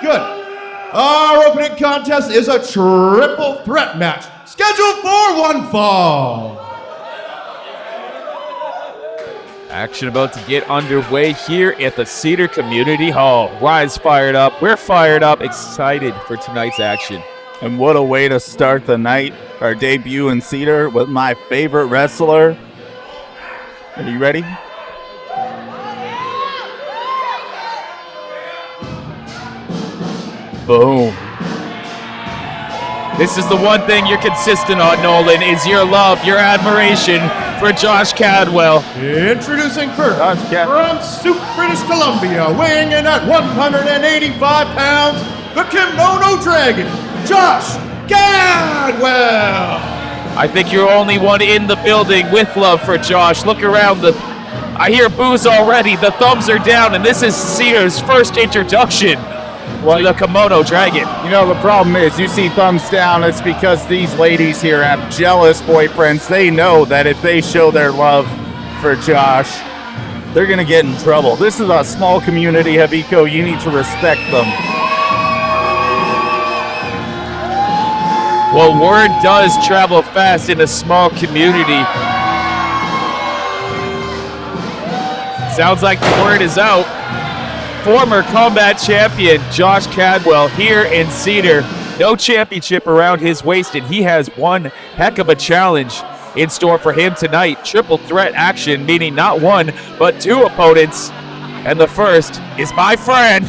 Good. Our opening contest is a triple threat match, scheduled for one fall. Action about to get underway here at the Cedar Community Hall. Ryan's fired up. We're fired up, excited for tonight's action. And what a way to start the night. Our debut in Cedar with my favorite wrestler. Are you ready? Boom. This is the one thing you're consistent on, Nolan, is your love, your admiration for Josh Cadwell. Introducing first, from Soup, British Columbia, weighing in at 185 pounds, the Kimono Dragon, Josh Cadwell. I think you're only one in the building with love for Josh. Look around. I hear boos already. The thumbs are down, and this is Cedar's first introduction to the Kimono Dragon. You know, the problem is you see thumbs down. It's because these ladies here have jealous boyfriends. They know that if they show their love for Josh, they're going to get in trouble. This is a small community, Haviko. You need to respect them. Well, word does travel fast in a small community. Sounds like the word is out. Former combat champion Josh Cadwell here in Cedar. No championship around his waist, and he has one heck of a challenge in store for him tonight. Triple threat action, meaning not one, but two opponents. And the first is my friend,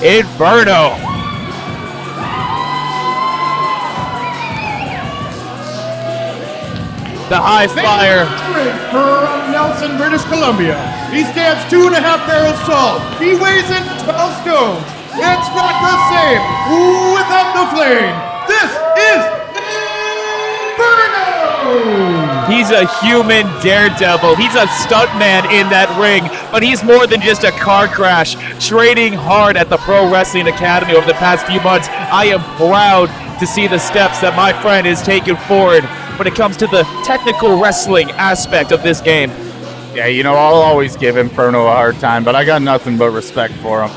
Inferno. The high flyer. From Nelson, British Columbia. He stands 2.5 barrels tall. He weighs in 12 stones. It's not the same without the flame. This is Inferno! He's a human daredevil. He's a stuntman in that ring, but he's more than just a car crash. Training hard at the Pro Wrestling Academy over the past few months, I am proud to see the steps that my friend has taken forward when it comes to the technical wrestling aspect of this game. Yeah, you know, I'll always give Inferno a hard time, but I got nothing but respect for him.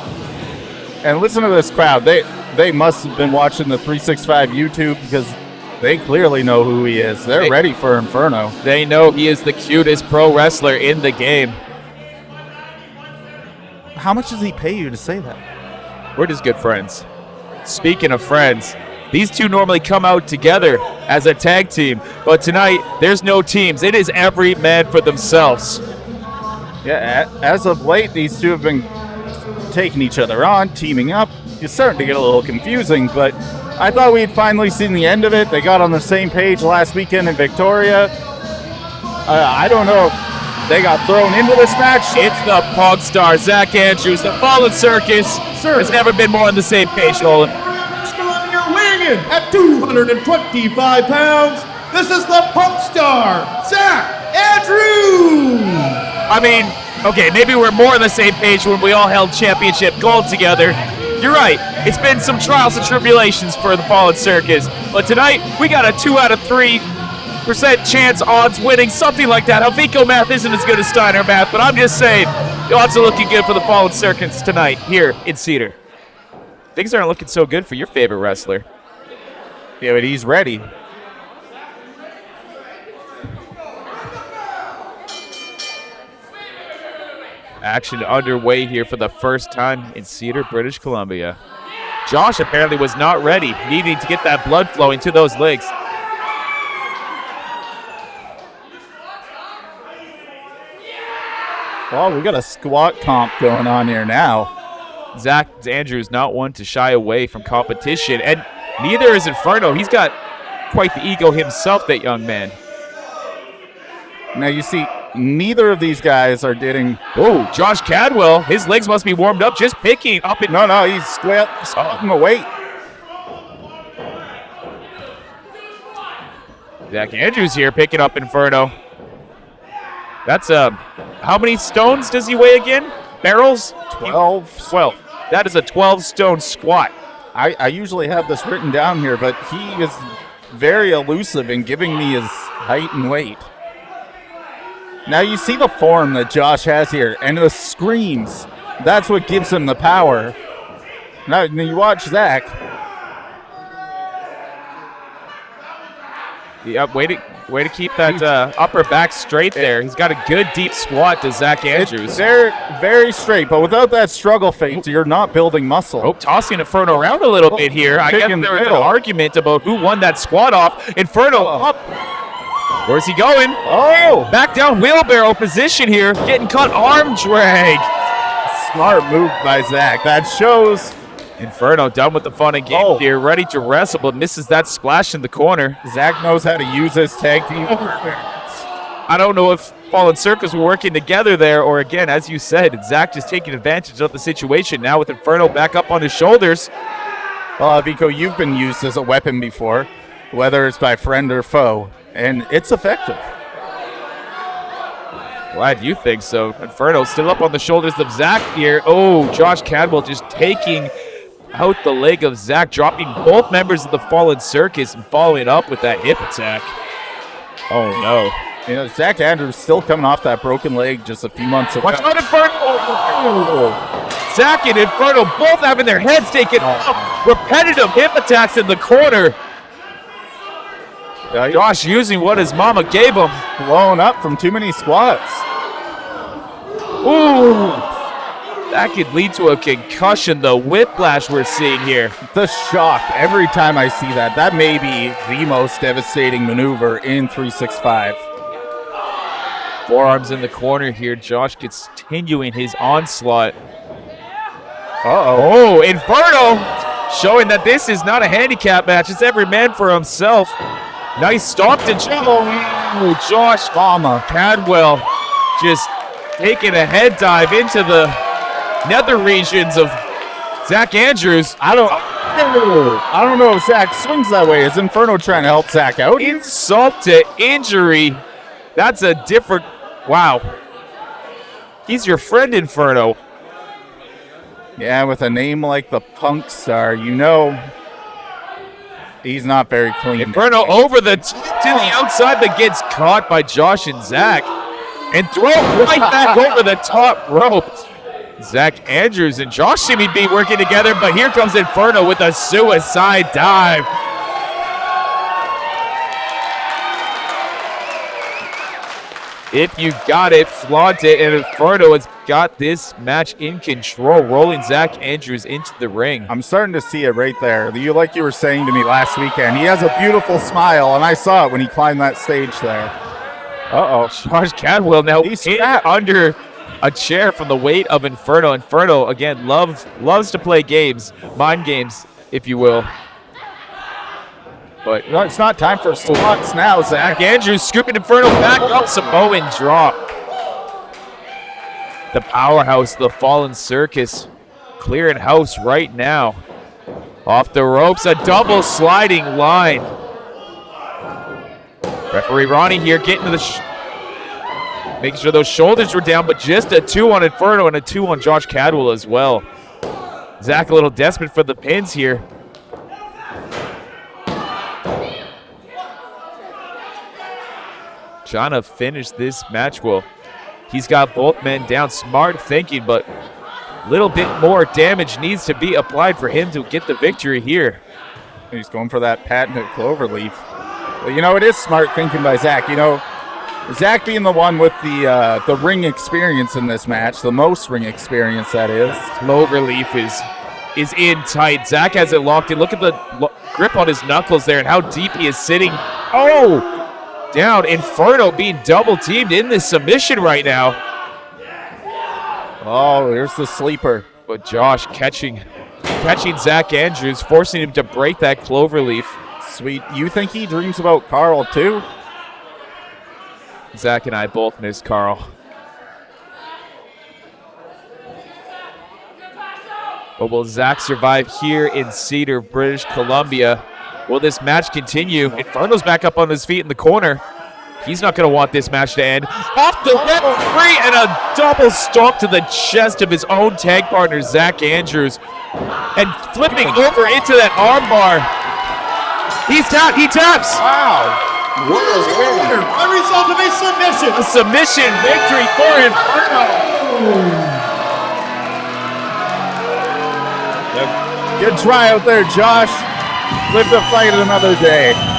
And listen to this crowd. They must have been watching the 365 YouTube because they clearly know who he is. They're ready for Inferno. They know he is the cutest pro wrestler in the game. How much does he pay you to say that? We're just good friends. Speaking of friends, these two normally come out together as a tag team, but tonight there's no teams. It is every man for themselves. Yeah, as of late, these two have been taking each other on, teaming up. It's starting to get a little confusing, but I thought we'd finally seen the end of it. They got on the same page last weekend in Victoria. I don't know if they got thrown into this match. It's the Pog Star, Zack Andrews, the Fallen Circus. Has never been more on the same page, Nolan. Weighing in at 225 pounds, this is the Pump Star, Zack Andrews! I mean, okay, maybe we're more on the same page when we all held championship gold together. You're right, it's been some trials and tribulations for the Fallen Circus, but tonight we got a 2 out of 3% chance odds winning, something like that. Haviko math isn't as good as Steiner math, but I'm just saying, the odds are looking good for the Fallen Circus tonight here in Cedar. Things aren't looking so good for your favorite wrestler. Yeah, but he's ready. Action underway here for the first time in Cedar, British Columbia. Josh apparently was not ready, needing to get that blood flowing to those legs. Well, we got a squat comp going on here now. Zack Andrews not one to shy away from competition, and neither is Inferno. He's got quite the ego himself, that young man. Now you see, neither of these guys are getting... Oh, Josh Cadwell, his legs must be warmed up just picking up. No, he's squatting the weight. Zack Andrews here picking up Inferno. That's, how many stones does he weigh again? Barrels? 12. That is a 12-stone squat. I usually have this written down here, but he is very elusive in giving me his height and weight. Now you see the form that Josh has here, and the screams. That's what gives him the power. Now you watch Zack. Yeah, way to keep that upper back straight there. He's got a good deep squat to Zack Andrews. They're very straight, but without that struggle phase, you're not building muscle. Oh, tossing Inferno around a little bit here. I guess there was an argument about who won that squat off. Inferno up. Where's he going? Oh! Back down wheelbarrow position here. Getting caught arm drag. Smart move by Zack. That shows. Inferno done with the fun and game here. Ready to wrestle, but misses that splash in the corner. Zack knows how to use his tag team. I don't know if Fallen Circus were working together there, or again, as you said, Zack just taking advantage of the situation now with Inferno back up on his shoulders. Well, Haviko, you've been used as a weapon before, whether it's by friend or foe, and it's effective. Glad you think so. Inferno still up on the shoulders of Zack here. Oh, Josh Cadwell just taking out the leg of Zack, dropping both members of the Fallen Circus and following up with that hip attack. Oh, no. You know, Zack Andrews still coming off that broken leg just a few months ago. Watch out, Inferno! Oh. Zack and Inferno both having their heads taken off. Repetitive hip attacks in the corner. Josh using what his mama gave him. Blown up from too many squats. Ooh. That could lead to a concussion, the whiplash we're seeing here. The shock every time I see that. That may be the most devastating maneuver in 365. Forearms in the corner here. Josh continuing his onslaught. Uh-oh. Oh, Inferno showing that this is not a handicap match. It's every man for himself. Nice stomp to Josh Cadwell just taking a head dive into the nether regions of Zack Andrews. I don't know if Zack swings that way. Is Inferno trying to help Zack out? Insult to injury. That's a different... Wow. He's your friend, Inferno. Yeah, with a name like the Punk Star, you know he's not very clean. Inferno over to the outside, but gets caught by Josh and Zack. And throw right back over the top rope. Zack Andrews and Josh seem to be working together, but here comes Inferno with a suicide dive. If you got it, flaunt it, and Inferno has got this match in control, rolling Zack Andrews into the ring. I'm starting to see it right there. You were saying to me last weekend, he has a beautiful smile, and I saw it when he climbed that stage there. Uh-oh. Josh Cadwell now in under a chair from the weight of Inferno. Inferno, again, loves to play games, mind games, if you will. But no, it's not time for squats now, Zack. Zack Andrews scooping Inferno back up, Samoan drop. The powerhouse, the Fallen Circus, clearing house right now. Off the ropes, a double sliding line. Referee Ronny here getting to the making sure those shoulders were down, but just a 2 on Inferno and a 2 on Josh Cadwell as well. Zack a little desperate for the pins here. Trying to finish this match well. He's got both men down. Smart thinking, but a little bit more damage needs to be applied for him to get the victory here. He's going for that patented cloverleaf. Well, you know, it is smart thinking by Zack. You know, Zack being the one with the ring experience in this match, the most ring experience, that is. Cloverleaf is in tight. Zack has it locked in. Look at the grip on his knuckles there and how deep he is sitting. Oh! Down. Inferno being double teamed in this submission right now. Oh, here's the sleeper. But Josh catching Zack Andrews, forcing him to break that cloverleaf. Sweet. You think he dreams about Carl too? Zack and I both miss Carl. But will Zack survive here in Cedar, British Columbia? Will this match continue? Inferno's back up on his feet in the corner. He's not going to want this match to end. Off the net, free, and a double stomp to the chest of his own tag partner, Zack Andrews. And flipping over into that armbar. He taps. Wow. What is the winner? A result of a submission. A submission victory for Inferno. Good try out there, Josh. Live to fight another day.